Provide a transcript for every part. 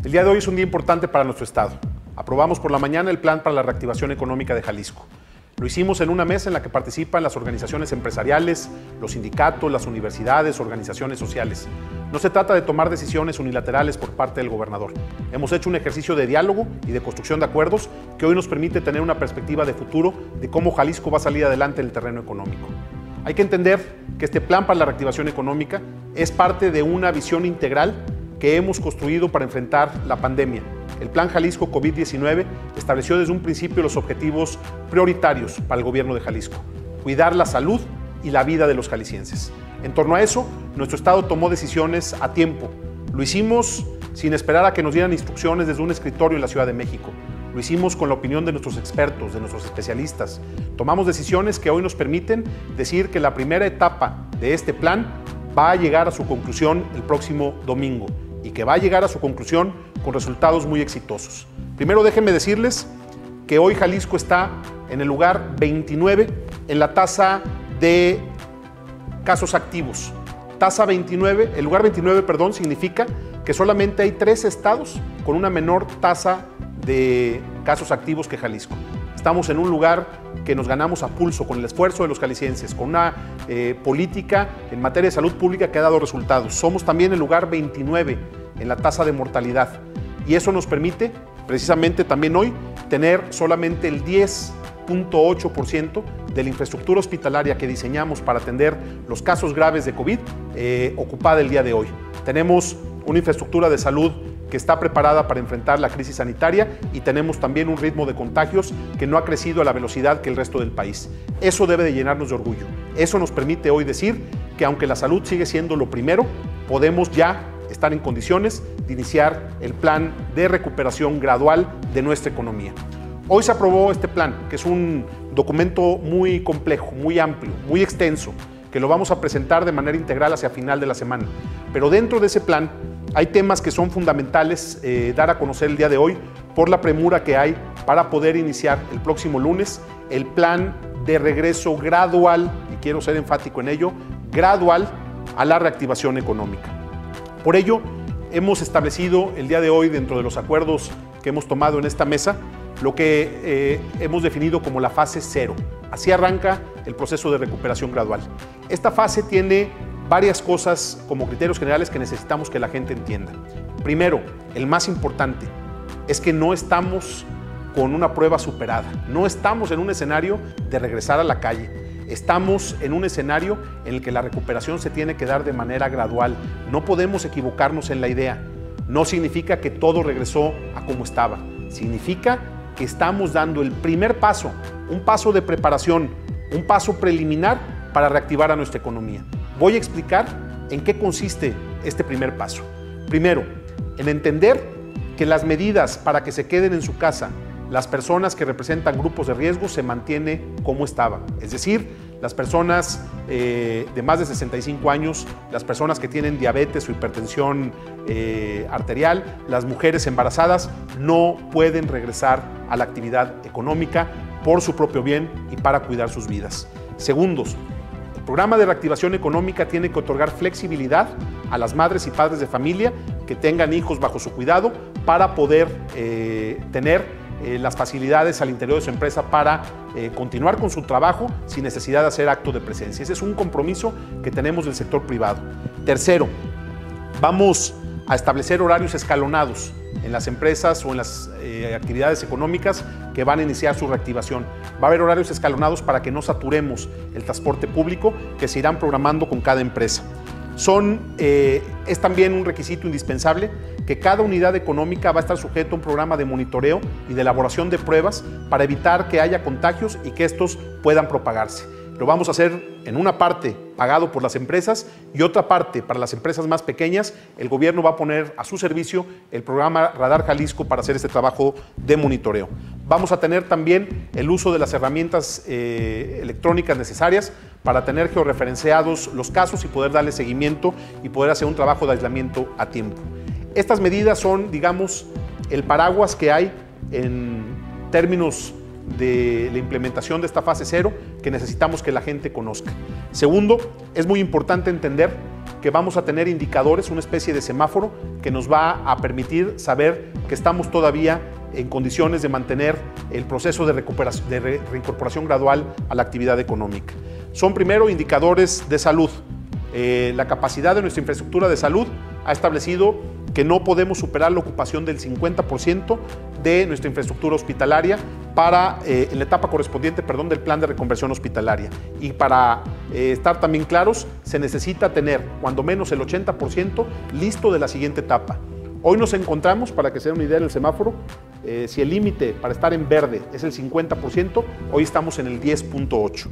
El día de hoy es un día importante para nuestro Estado. Aprobamos por la mañana el Plan para la Reactivación Económica de Jalisco. Lo hicimos en una mesa en la que participan las organizaciones empresariales, los sindicatos, las universidades, organizaciones sociales. No se trata de tomar decisiones unilaterales por parte del gobernador. Hemos hecho un ejercicio de diálogo y de construcción de acuerdos que hoy nos permite tener una perspectiva de futuro de cómo Jalisco va a salir adelante en el terreno económico. Hay que entender que este Plan para la Reactivación Económica es parte de una visión integral que hemos construido para enfrentar la pandemia. El Plan Jalisco COVID-19 estableció desde un principio los objetivos prioritarios para el gobierno de Jalisco: cuidar la salud y la vida de los jaliscienses. En torno a eso, nuestro Estado tomó decisiones a tiempo. Lo hicimos sin esperar a que nos dieran instrucciones desde un escritorio en la Ciudad de México. Lo hicimos con la opinión de nuestros expertos, de nuestros especialistas. Tomamos decisiones que hoy nos permiten decir que la primera etapa de este plan va a llegar a su conclusión el próximo domingo y que va a llegar a su conclusión con resultados muy exitosos. Primero, déjenme decirles que hoy Jalisco está en el lugar 29 en la tasa de casos activos. Tasa 29, el lugar 29, perdón, significa que solamente hay 3 estados con una menor tasa de casos activos que Jalisco. Estamos en un lugar que nos ganamos a pulso con el esfuerzo de los jaliscienses, con una política en materia de salud pública que ha dado resultados. Somos también el lugar 29 en la tasa de mortalidad y eso nos permite precisamente también hoy tener solamente el 10.8% de la infraestructura hospitalaria que diseñamos para atender los casos graves de COVID ocupada el día de hoy. Tenemos una infraestructura de salud que está preparada para enfrentar la crisis sanitaria y tenemos también un ritmo de contagios que no ha crecido a la velocidad que el resto del país. Eso debe de llenarnos de orgullo. Eso nos permite hoy decir que aunque la salud sigue siendo lo primero, podemos ya estar en condiciones de iniciar el plan de recuperación gradual de nuestra economía. Hoy se aprobó este plan, que es un documento muy complejo, muy amplio, muy extenso, que lo vamos a presentar de manera integral hacia final de la semana. Pero dentro de ese plan hay temas que son fundamentales dar a conocer el día de hoy por la premura que hay para poder iniciar el próximo lunes el plan de regreso gradual, y quiero ser enfático en ello, gradual a la reactivación económica. Por ello, hemos establecido el día de hoy, dentro de los acuerdos que hemos tomado en esta mesa, lo que hemos definido como la fase 0. Así arranca el proceso de recuperación gradual. Esta fase tiene varias cosas como criterios generales que necesitamos que la gente entienda. Primero, el más importante, es que no estamos con una prueba superada. No estamos en un escenario de regresar a la calle. Estamos en un escenario en el que la recuperación se tiene que dar de manera gradual. No podemos equivocarnos en la idea. No significa que todo regresó a como estaba. Significa que estamos dando el primer paso, un paso de preparación, un paso preliminar para reactivar a nuestra economía. Voy a explicar en qué consiste este primer paso. Primero, en entender que las medidas para que se queden en su casa las personas que representan grupos de riesgo se mantiene como estaba. Es decir, las personas de más de 65 años, las personas que tienen diabetes o hipertensión arterial, las mujeres embarazadas no pueden regresar a la actividad económica por su propio bien y para cuidar sus vidas. Segundos, el programa de reactivación económica tiene que otorgar flexibilidad a las madres y padres de familia que tengan hijos bajo su cuidado para poder tener las facilidades al interior de su empresa para continuar con su trabajo sin necesidad de hacer acto de presencia. Ese es un compromiso que tenemos del sector privado. Tercero, vamos a establecer horarios escalonados en las empresas o en las actividades económicas que van a iniciar su reactivación. Va a haber horarios escalonados para que no saturemos el transporte público que se irán programando con cada empresa. Es también un requisito indispensable que cada unidad económica va a estar sujeta a un programa de monitoreo y de elaboración de pruebas para evitar que haya contagios y que estos puedan propagarse. Lo vamos a hacer en una parte pagado por las empresas y otra parte para las empresas más pequeñas. El gobierno va a poner a su servicio el programa Radar Jalisco para hacer este trabajo de monitoreo. Vamos a tener también el uso de las herramientas electrónicas necesarias para tener georreferenciados los casos y poder darle seguimiento y poder hacer un trabajo de aislamiento a tiempo. Estas medidas son, digamos, el paraguas que hay en términos de la implementación de esta fase 0 que necesitamos que la gente conozca. Segundo, es muy importante entender que vamos a tener indicadores, una especie de semáforo que nos va a permitir saber que estamos todavía en condiciones de mantener el proceso de reincorporación gradual a la actividad económica. Son primero indicadores de salud. La capacidad de nuestra infraestructura de salud ha establecido que no podemos superar la ocupación del 50% de nuestra infraestructura hospitalaria en la etapa correspondiente del plan de reconversión hospitalaria. Y para estar también claros, se necesita tener cuando menos el 80% listo de la siguiente etapa. Hoy nos encontramos, para que se den una idea en el semáforo, si el límite para estar en verde es el 50%, hoy estamos en el 10.8%.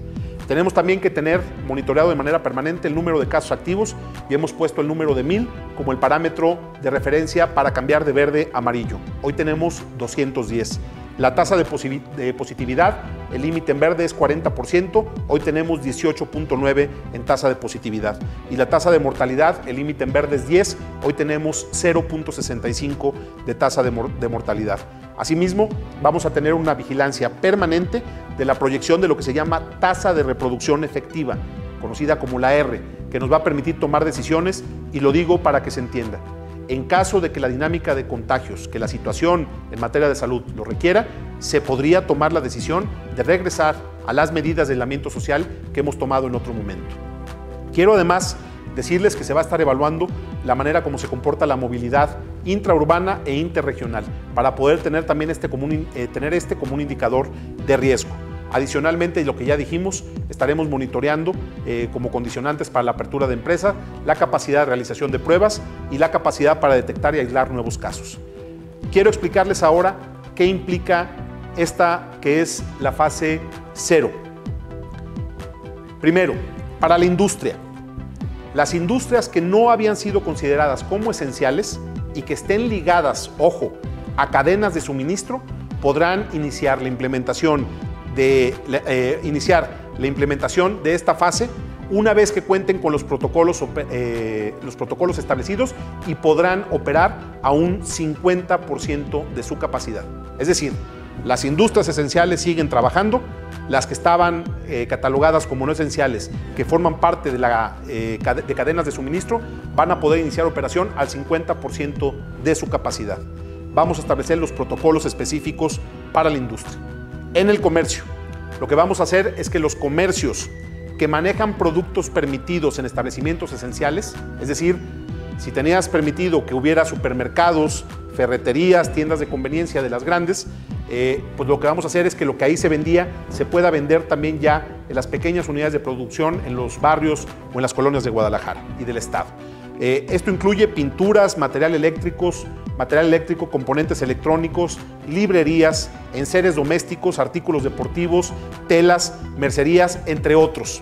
Tenemos también que tener monitoreado de manera permanente el número de casos activos y hemos puesto el número de 1000 como el parámetro de referencia para cambiar de verde a amarillo. Hoy tenemos 210. La tasa de positividad, el límite en verde es 40%, hoy tenemos 18.9 en tasa de positividad. Y la tasa de mortalidad, el límite en verde es 10, hoy tenemos 0.65 de tasa de mortalidad. Asimismo, vamos a tener una vigilancia permanente de la proyección de lo que se llama tasa de reproducción efectiva, conocida como la R, que nos va a permitir tomar decisiones, y lo digo para que se entienda. En caso de que la dinámica de contagios, que la situación en materia de salud lo requiera, se podría tomar la decisión de regresar a las medidas de aislamiento social que hemos tomado en otro momento. Quiero además decirles que se va a estar evaluando la manera como se comporta la movilidad intraurbana e interregional para poder tener también este como un indicador de riesgo. Adicionalmente, lo que ya dijimos, estaremos monitoreando como condicionantes para la apertura de empresa la capacidad de realización de pruebas y la capacidad para detectar y aislar nuevos casos. Quiero explicarles ahora qué implica esta que es la fase 0. Primero, para la industria. Las industrias que no habían sido consideradas como esenciales y que estén ligadas, ojo, a cadenas de suministro, podrán iniciar la implementación de esta fase una vez que cuenten con los protocolos establecidos y podrán operar a un 50% de su capacidad. Es decir, las industrias esenciales siguen trabajando, las que estaban catalogadas como no esenciales, que forman parte de cadenas de suministro, van a poder iniciar operación al 50% de su capacidad. Vamos a establecer los protocolos específicos para la industria. En el comercio, lo que vamos a hacer es que los comercios que manejan productos permitidos en establecimientos esenciales, es decir, si tenías permitido que hubiera supermercados, ferreterías, tiendas de conveniencia de las grandes, pues lo que vamos a hacer es que lo que ahí se vendía se pueda vender también ya en las pequeñas unidades de producción en los barrios o en las colonias de Guadalajara y del estado. Esto incluye pinturas, material eléctrico, componentes electrónicos, librerías, enseres domésticos, artículos deportivos, telas, mercerías, entre otros.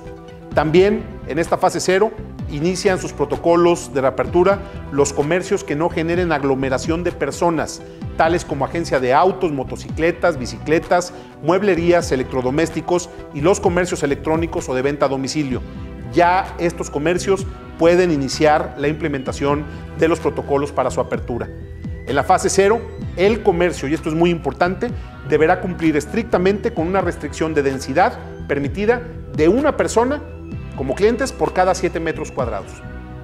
También en esta fase 0 inician sus protocolos de reapertura los comercios que no generen aglomeración de personas, tales como agencia de autos, motocicletas, bicicletas, mueblerías, electrodomésticos y los comercios electrónicos o de venta a domicilio. Ya estos comercios pueden iniciar la implementación de los protocolos para su apertura. En la fase 0, el comercio, y esto es muy importante, deberá cumplir estrictamente con una restricción de densidad permitida de una persona como clientes por cada 7 metros cuadrados.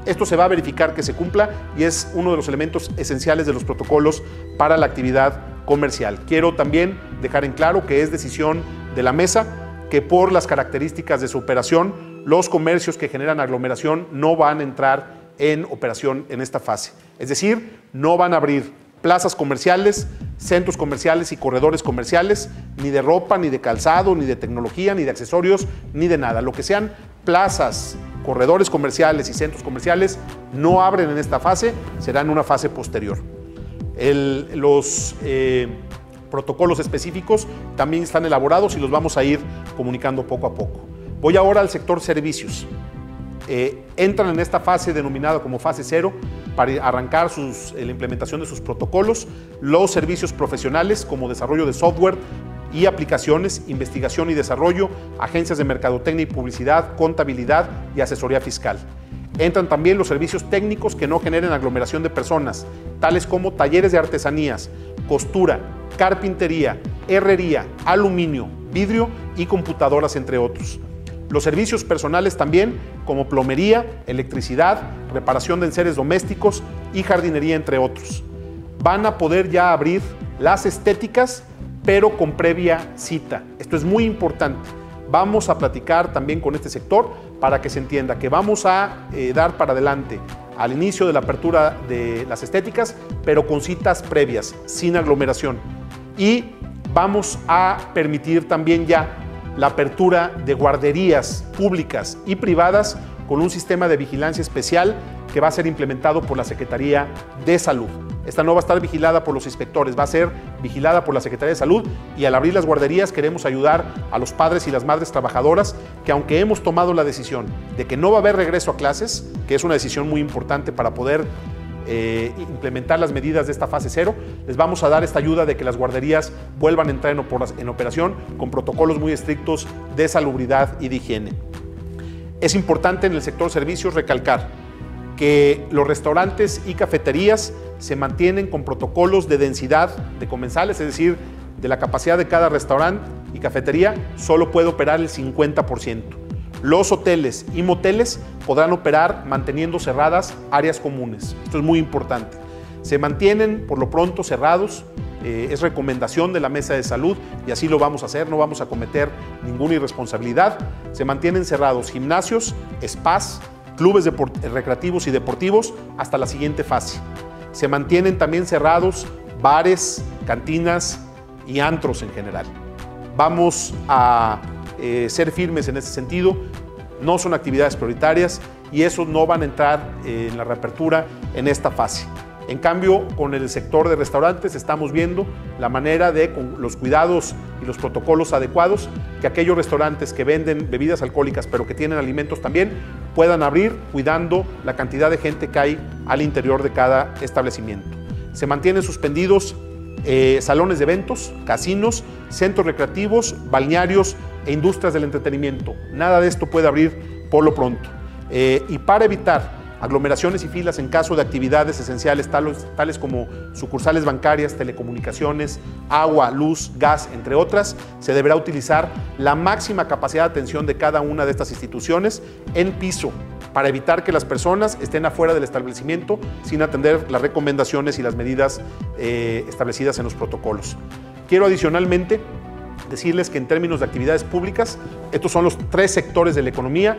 Esto se va a verificar que se cumpla y es uno de los elementos esenciales de los protocolos para la actividad comercial. Quiero también dejar en claro que es decisión de la mesa que por las características de su operación, los comercios que generan aglomeración no van a entrar en operación en esta fase. Es decir, no van a abrir plazas comerciales, centros comerciales y corredores comerciales, ni de ropa, ni de calzado, ni de tecnología, ni de accesorios, ni de nada. Lo que sean plazas, corredores comerciales y centros comerciales no abren en esta fase, será en una fase posterior. Los protocolos específicos también están elaborados y los vamos a ir comunicando poco a poco. Voy ahora al sector servicios. Entran en esta fase denominada como fase 0 para arrancar la implementación de sus protocolos, los servicios profesionales como desarrollo de software y aplicaciones, investigación y desarrollo, agencias de mercadotecnia y publicidad, contabilidad y asesoría fiscal. Entran también los servicios técnicos que no generen aglomeración de personas, tales como talleres de artesanías, costura, carpintería, herrería, aluminio, vidrio y computadoras, entre otros. Los servicios personales también, como plomería, electricidad, reparación de enseres domésticos y jardinería, entre otros. Van a poder ya abrir las estéticas, pero con previa cita. Esto es muy importante. Vamos a platicar también con este sector para que se entienda que vamos a dar para adelante al inicio de la apertura de las estéticas, pero con citas previas, sin aglomeración. Y vamos a permitir también ya la apertura de guarderías públicas y privadas con un sistema de vigilancia especial que va a ser implementado por la Secretaría de Salud. Esta no va a estar vigilada por los inspectores, va a ser vigilada por la Secretaría de Salud, y al abrir las guarderías queremos ayudar a los padres y las madres trabajadoras que, aunque hemos tomado la decisión de que no va a haber regreso a clases, que es una decisión muy importante para poder implementar las medidas de esta fase 0, les vamos a dar esta ayuda de que las guarderías vuelvan a entrar en operación con protocolos muy estrictos de salubridad y de higiene. Es importante en el sector servicios recalcar que los restaurantes y cafeterías se mantienen con protocolos de densidad de comensales, es decir, de la capacidad de cada restaurante y cafetería solo puede operar el 50%. Los hoteles y moteles podrán operar manteniendo cerradas áreas comunes. Esto es muy importante. Se mantienen por lo pronto cerrados, es recomendación de la Mesa de Salud y así lo vamos a hacer, no vamos a cometer ninguna irresponsabilidad. Se mantienen cerrados gimnasios, spas, clubes recreativos y deportivos hasta la siguiente fase. Se mantienen también cerrados bares, cantinas y antros en general. Vamos a ser firmes en ese sentido, no son actividades prioritarias y esos no van a entrar en la reapertura en esta fase. En cambio, con el sector de restaurantes estamos viendo la manera de, con los cuidados y los protocolos adecuados, que aquellos restaurantes que venden bebidas alcohólicas pero que tienen alimentos también puedan abrir cuidando la cantidad de gente que hay al interior de cada establecimiento. Se mantienen suspendidos salones de eventos, casinos, centros recreativos, balnearios e industrias del entretenimiento. Nada de esto puede abrir por lo pronto. Y para evitar aglomeraciones y filas en caso de actividades esenciales tales como sucursales bancarias, telecomunicaciones, agua, luz, gas, entre otras, se deberá utilizar la máxima capacidad de atención de cada una de estas instituciones en piso para evitar que las personas estén afuera del establecimiento sin atender las recomendaciones y las medidas establecidas en los protocolos. Quiero adicionalmente decirles que en términos de actividades públicas, estos son los 3 sectores de la economía: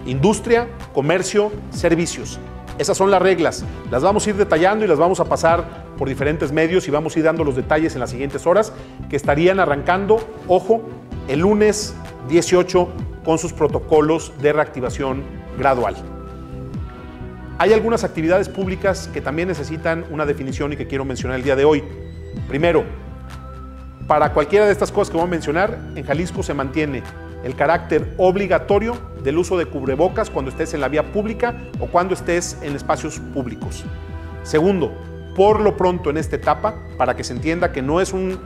industria, comercio, servicios. Esas son las reglas. Las vamos a ir detallando y las vamos a pasar por diferentes medios y vamos a ir dando los detalles en las siguientes horas, que estarían arrancando, ojo, el lunes 18 con sus protocolos de reactivación gradual. Hay algunas actividades públicas que también necesitan una definición y que quiero mencionar el día de hoy. Primero, para cualquiera de estas cosas que voy a mencionar, en Jalisco se mantiene el carácter obligatorio del uso de cubrebocas cuando estés en la vía pública o cuando estés en espacios públicos. Segundo, por lo pronto en esta etapa, para que se entienda que no es un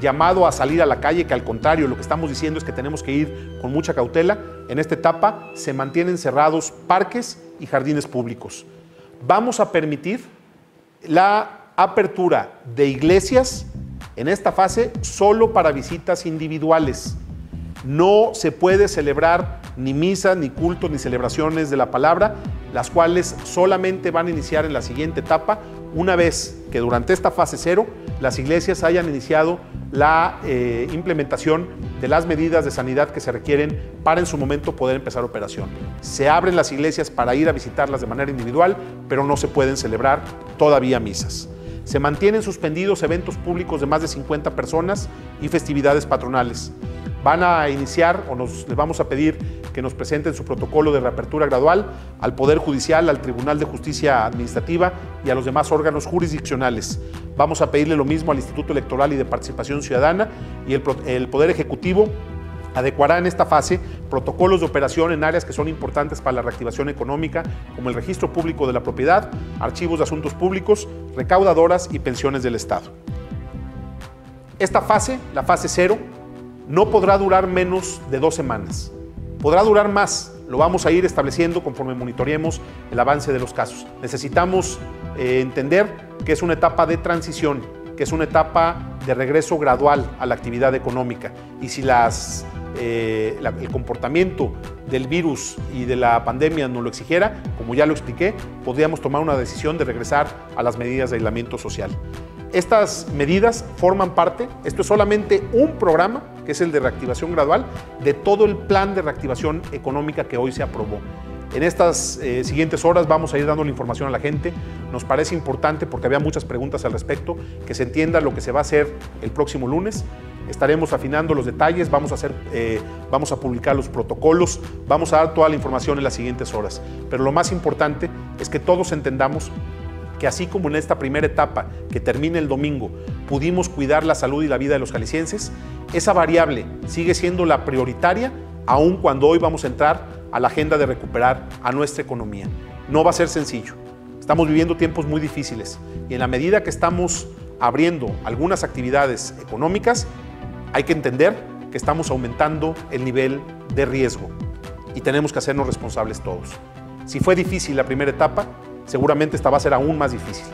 llamado a salir a la calle, que al contrario, lo que estamos diciendo es que tenemos que ir con mucha cautela, en esta etapa se mantienen cerrados parques y jardines públicos. Vamos a permitir la apertura de iglesias en esta fase solo para visitas individuales. No se puede celebrar ni misa, ni cultos, ni celebraciones de la palabra, las cuales solamente van a iniciar en la siguiente etapa, una vez que durante esta fase 0 las iglesias hayan iniciado la implementación de las medidas de sanidad que se requieren para en su momento poder empezar operación. Se abren las iglesias para ir a visitarlas de manera individual, pero no se pueden celebrar todavía misas. Se mantienen suspendidos eventos públicos de más de 50 personas y festividades patronales. Van a iniciar o les vamos a pedir que nos presenten su protocolo de reapertura gradual al Poder Judicial, al Tribunal de Justicia Administrativa y a los demás órganos jurisdiccionales. Vamos a pedirle lo mismo al Instituto Electoral y de Participación Ciudadana, y el Poder Ejecutivo adecuará en esta fase protocolos de operación en áreas que son importantes para la reactivación económica, como el registro público de la propiedad, archivos de asuntos públicos, recaudadoras y pensiones del Estado. Esta fase, la fase 0, no podrá durar menos de 2 semanas. Podrá durar más, lo vamos a ir estableciendo conforme monitoreemos el avance de los casos. Necesitamos entender que es una etapa de transición, que es una etapa de regreso gradual a la actividad económica. Y si las el comportamiento del virus y de la pandemia nos lo exigiera, como ya lo expliqué, podríamos tomar una decisión de regresar a las medidas de aislamiento social. Estas medidas forman parte, esto es solamente un programa, que es el de reactivación gradual, de todo el plan de reactivación económica que hoy se aprobó. En estas siguientes horas vamos a ir dando la información a la gente. Nos parece importante, porque había muchas preguntas al respecto, que se entienda lo que se va a hacer el próximo lunes. Estaremos afinando los detalles, vamos a publicar los protocolos, vamos a dar toda la información en las siguientes horas. Pero lo más importante es que todos entendamos que así como en esta primera etapa, que termina el domingo, pudimos cuidar la salud y la vida de los jaliscienses, esa variable sigue siendo la prioritaria, aun cuando hoy vamos a entrar a la agenda de recuperar a nuestra economía. No va a ser sencillo. Estamos viviendo tiempos muy difíciles y en la medida que estamos abriendo algunas actividades económicas, hay que entender que estamos aumentando el nivel de riesgo y tenemos que hacernos responsables todos. Si fue difícil la primera etapa, seguramente esta va a ser aún más difícil.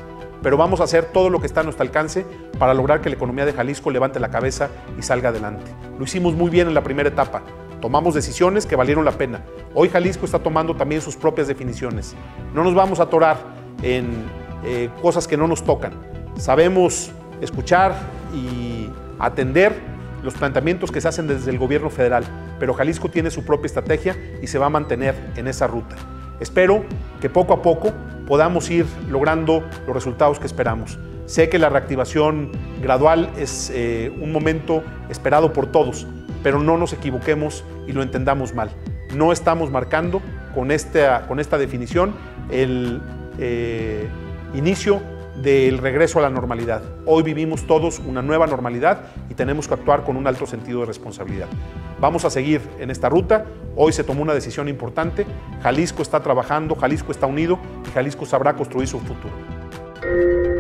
Pero vamos a hacer todo lo que está a nuestro alcance para lograr que la economía de Jalisco levante la cabeza y salga adelante. Lo hicimos muy bien en la primera etapa. Tomamos decisiones que valieron la pena. Hoy Jalisco está tomando también sus propias definiciones. No nos vamos a atorar en cosas que no nos tocan. Sabemos escuchar y atender los planteamientos que se hacen desde el gobierno federal, pero Jalisco tiene su propia estrategia y se va a mantener en esa ruta. Espero que poco a poco podamos ir logrando los resultados que esperamos. Sé que la reactivación gradual es un momento esperado por todos, pero no nos equivoquemos y lo entendamos mal. No estamos marcando con esta definición el inicio del regreso a la normalidad. Hoy vivimos todos una nueva normalidad y tenemos que actuar con un alto sentido de responsabilidad. Vamos a seguir en esta ruta. Hoy se tomó una decisión importante. Jalisco está trabajando, Jalisco está unido y Jalisco sabrá construir su futuro.